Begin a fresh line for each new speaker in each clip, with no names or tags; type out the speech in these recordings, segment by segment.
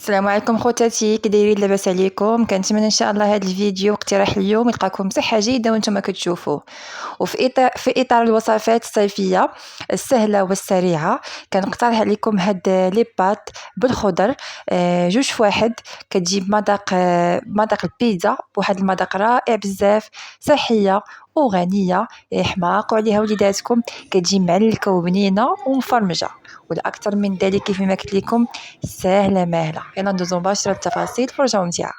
السلام عليكم خوتاتي، كي دايرين؟ لاباس عليكم؟ كنتمنى ان شاء الله هذا الفيديو اقتراح اليوم يلقاكم بصحه جيده وانتم كتشوفوه. وفي اطار الوصفات الصيفيه السهله والسريعه كنقترح عليكم هاد لي بات بالخضر. جوج في واحد. كتجيب مذاق البيتزا بواحد المذاق رائع بزاف، صحيه وغنيه، حماق وعليها وليداتكم. كتجي معلكه وبنينه ومفرمجه، والاكثر من ذلك كيف ما قلت لكم سهله ماهله. يلا ندوزو مباشره التفاصيل، فرجه ممتعه.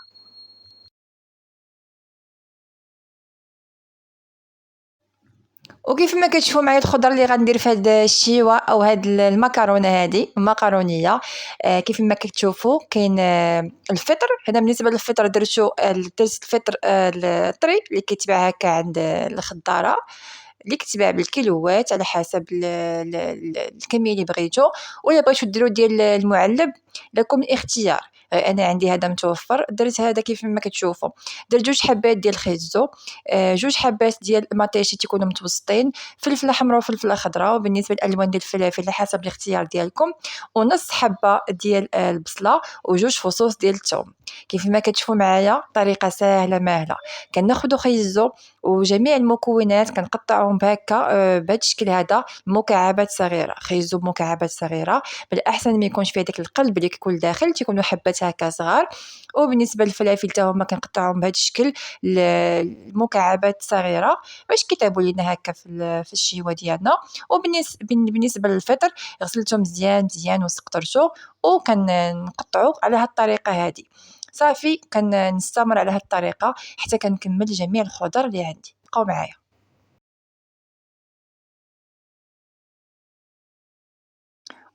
وكيف ما كتشوفوا معايا الخضر اللي غندير في هاد الشيوه او هاد المكرونه، هذه مكرونيه. كيف ما كتشوفوا كاين الفطر. هذا بالنسبه للفطر درت الفطر الطري اللي كيتباع هكا عند الخضاره، اللي كتباع بالكيلوات على حسب الكميه اللي بغيتو. ولا بغيتو ديروا ديال المعلب، لكم الاختيار. انا عندي هذا متوفر، درت هذا كيف ما كتشوفوا. درت جوج حبات ديال الخيزو، جوج حبات ديال المطيشي تيكونوا متوسطين، فلفله حمراء وفلفله خضراء، وبالنسبه للالوان ديال الفلافل على حسب الاختيار ديالكم، ونص حبه ديال البصله، وجوج فصوص ديال الثوم. كيف ما كتشوفوا معايا طريقه سهله ماهله. كناخذوا خيزو وجميع المكونات كنقطعوهم بهكا، بهذا الشكل هذا، مكعبات صغيره. خيزو بمكعبات صغيره، بالاحسن ما يكونش فيه داك القلب اللي كيكون داخل، تيكونوا حبات هكا صغار. وبالنسبه للفلافل حتى هما كنقطعوهم بهذا الشكل، المكعبات صغيره، باش كيطيبوا لينا هكا في الشيوه ديالنا. وبالنسبه للفطر، غسلته مزيان مزيان وسقطرته، وكنقطعو على هاد الطريقه هذه. صافي كنستمر على هاد الطريقه حتى كنكمل جميع الخضر اللي عندي. بقاو معايا.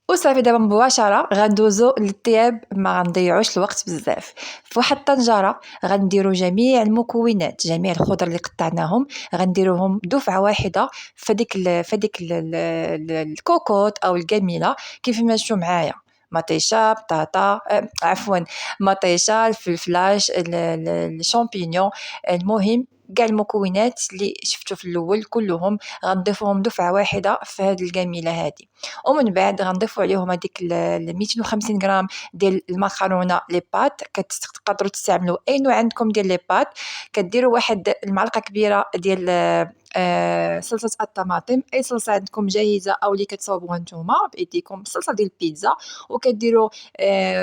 وصافي دابا مباشرة غندوزو للطياب، ما غنضيعوش الوقت بزاف. في واحد الطنجرة غنديرو جميع المكونات، جميع الخضر اللي قطعناهم، غنديروهم دفعة واحدة الكوكوط او الجميلة. كيف ما شفتوا معايا، مطيشه، بطاطا، عفوا، مطيشه، الفلفلاش، الشامبينيون. المهم كاع المكونات اللي شفتوا في الاول كلهم غنضيفوهم دفعه واحده في هذه الجميله هذه. ومن بعد غنضيفوا عليهم هذيك 250 غرام ديال المكرونه لي بات. كتقدروا تستعملوا اي نوع عندكم ديال لي بات. كديروا واحد المعلقه كبيره ديال صلصه الطماطم، اي صلصه عندكم جاهزه او اللي كتصاوبوها نتوما بايديكم، صلصه ديال البيتزا. وكديروا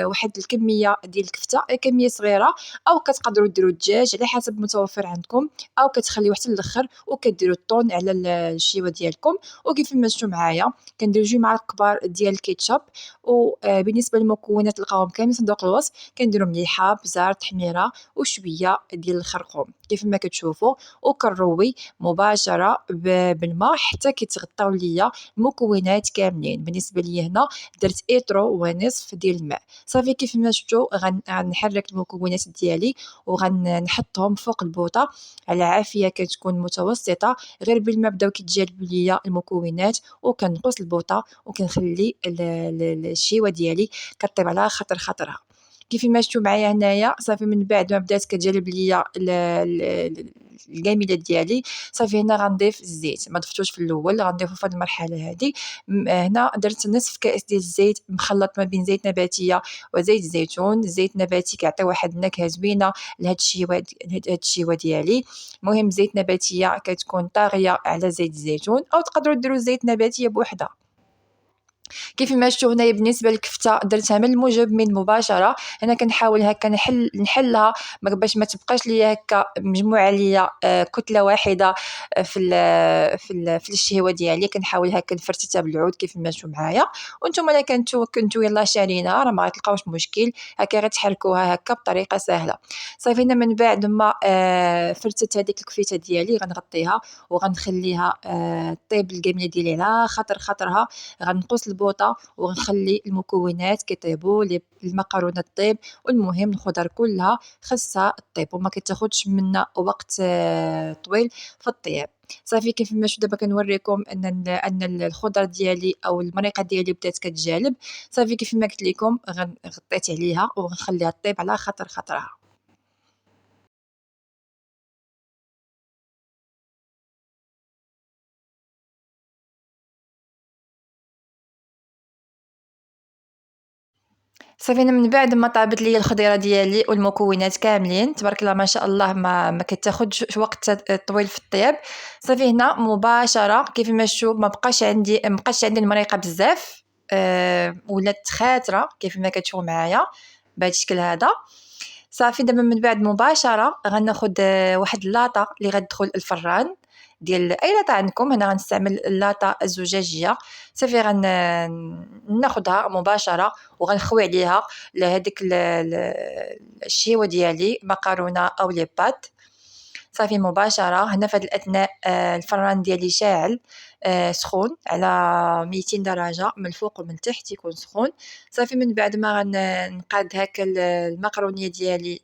واحد الكميه ديال الكفته، اي كميه صغيره، او كتقدروا ديروا الدجاج على حسب المتوفر عندكم، او كتخليوه حتى الاخر وكديروا الطون على الشيوه ديالكم. وكيف ما شفتوا معايا كندير 2 معالق كبار ديال الكيتشاب. وبالنسبه للمكونات تلقاوهم كاملين في صندوق الوصف. كنديروا مليحه، بزار، تحميره، وشويه ديال الخرقوم كيف ما كتشوفوا. وكنروي مباشره بالماء حتى كيتغطاو ليا المكونات كاملين. بالنسبه لي هنا درت ايترو ونصف ديال الماء. صافي كيف ما شفتوا غنحرك المكونات ديالي وغنحطهم فوق البوطه على عافيه كتكون متوسطه. غير بالماء بداو كيتجالبوا ليا المكونات، وكنقص البوطه وكنخلي الشيوه ديالي كطيب على خاطر خاطرها. كيف ما شفتوا معايا هنايا، صافي من بعد ما بدات كتجلب ليا الجميله ديالي، صافي هنا غنضيف الزيت. ما ضفتوش في الاول، غنضيفو في هذه المرحله هذه. هنا درت نصف كاس ديال الزيت مخلط ما بين زيت نباتيه وزيت الزيتون. الزيت النباتي كيعطي واحد النكهه زوينه لهاد الشيوه ديالي. المهم زيت نباتيه كتكون طاغيه على زيت الزيتون، او تقدروا ديروا زيت نباتيه بوحدها. كيف ما شفتوا هنايا بالنسبه للكفته درتها من الموجب من مباشره. انا كنحاول هكا نحلها باش ما تبقاش ليا هكا مجموعه ليا كتله واحده في الشهوه ديالي. كنحاول هكا نفرتتها بالعود كيف ما شفتوا معايا. وانتم الا كنتو يلاه شارينها راه ما غتلقاوش مشكل، هكا غتحركوها هكا بطريقه سهله. صافي انا من بعد ما فرتت هذيك الكفته ديالي غنغطيها وغنخليها طيب الجمله ديالي على خاطر خاطرها. غنقص البوطه وغنخلي المكونات كيطيبوا، المكرونه طيب. والمهم الخضر كلها خاصها طيب وما كتاخذش منا وقت طويل في الطياب. صافي كيف ما شفتوا دابا كنوريكم ان الخضر ديالي او المريقه ديالي بدات كتجالب. صافي كيف ما قلت لكم غطيت عليها وغنخليها طيب على خاطر خاطرها. صافي أنا من بعد ما طابت ليا الخضيره ديالي والمكونات كاملين تبارك الله ما شاء الله، ما كتاخذش وقت طويل في الطياب. صافي هنا مباشره كيف ما تشوف ما بقاش عندي المريقه بزاف، ولات خاتره كيف ما كتشوفوا معايا بهذا الشكل هذا. صافي دابا من بعد مباشره غناخذ واحد اللاطه اللي غتدخل الفران ديال اي لاطه عندكم. هنا غنستعمل اللاطه الزجاجيه. صافي ناخذها مباشره وغنخوي عليها لهذيك الشيوه ديالي مكرونه او لي بات. صافي مباشره هنا في هذه الاثناء الفران ديالي شاعل سخون على 200 درجه من الفوق ومن تحت يكون سخون. صافي من بعد ما غنقاد هكا المقرونيه ديالي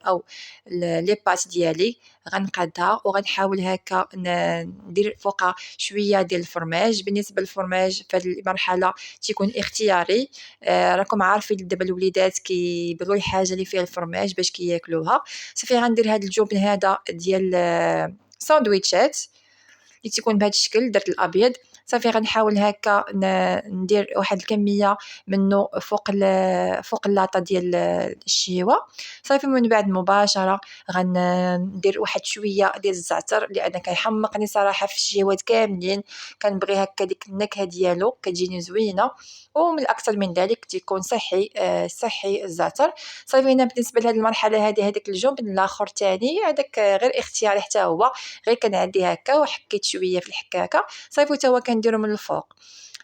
او لي بات ديالي غنقادها وغنحاول هكا ندير فوقها شويه ديال الفرماج. بالنسبه للفرماج في هذه المرحله تيكون اختياري. راكم عارفين دابا الوليدات كيبغيو الحاجه اللي فيها الفرماج باش كياكلوها. صافي غندير هذا الجبن هذا ديال ساندويتشات اللي تيكون بهذا الشكل. درت الابيض. صافي غنحاول هكا ندير واحد الكميه منه فوق اللاطه ديال الشيوه. صافي من بعد مباشره غندير واحد شويه ديال الزعتر لان كيحمقني صراحه في الشيوات كاملين. كنبغي هكا ديك النكهه ديالو كتجيني زوينه، ومن الاكثر من ذلك تيكون صحي صحي الزعتر. صافي هنا بالنسبه لهذه المرحله هذيك الجبن الاخر تاني هذاك غير اختياري حتى هو، غير كنعدي هكا وحكيت شويه في الحكاكه. صافي حتى هو كنديرو من الفوق.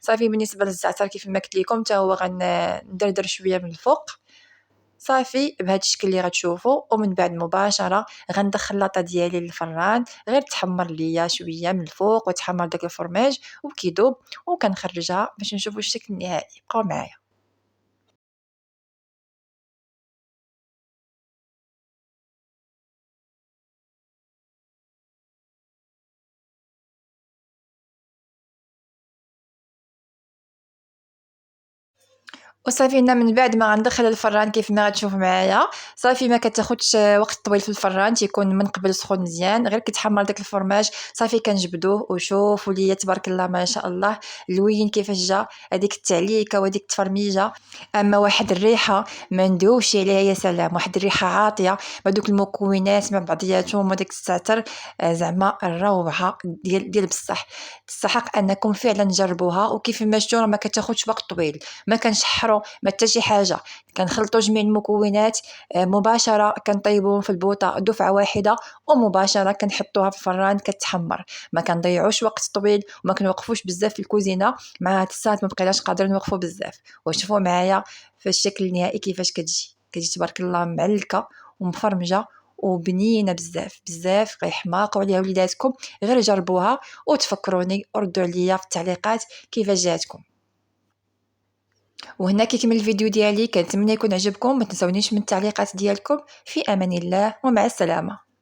صافي بالنسبه للزعتر كيف ما قلت لكم حتى هو غندردر شويه من الفوق. صافي بهذا الشكل اللي غتشوفوا. ومن بعد مباشره غندخل اللاطه ديالي للفران غير تحمر ليا شويه من الفوق وتحمر داك الفرماج وكيدوب، وكنخرجها باش نشوفوا الشكل النهائي. بقاو معايا. وصافي هنا من بعد ما غندخل الفران كيف ما غتشوف معايا. صافي ما كتاخدش وقت طويل في الفران، تيكون من قبل سخون مزيان غير كيتحمر داك الفرماج. صافي كنجبدوه وشوفوا ليا تبارك الله ما شاء الله لوين كيفاش جا هذيك التعليكه وهذيك التفرميجه. اما واحد الريحه ما ندويوش عليها يا سلام، واحد الريحه عاطيه مع دوك المكونات مع بعضياتهم وداك الزعتر. زعما الروعه ديال بصح. تستحق انكم فعلا تجربوها. وكيف ما شفتوا راه ما كتاخدش وقت طويل، ما كنشحروا ما حتى شي حاجه. كنخلطوا جميع المكونات مباشره كنطيبوهم في البوطه دفعه واحده ومباشره كنحطوها في الفران كتحمر. ما كنضيعوش وقت طويل وما كنوقفوش بزاف في الكوزينه مع هاد الساعات ما بقيناش قادرين نوقفوا بزاف. وشوفوا معايا في الشكل النهائي كيفاش كتجي تبارك الله معلكه ومفرمجه وبنينه بزاف بزاف. غيحماقوا عليها وليداتكم. غير جربوها وتفكروني وردوا عليا في التعليقات كيفاش جاتكم. وهنا كيكمل الفيديو ديالي. كنتمنى يكون عجبكم. ما تنسونيش من التعليقات ديالكم. في امان الله ومع السلامه.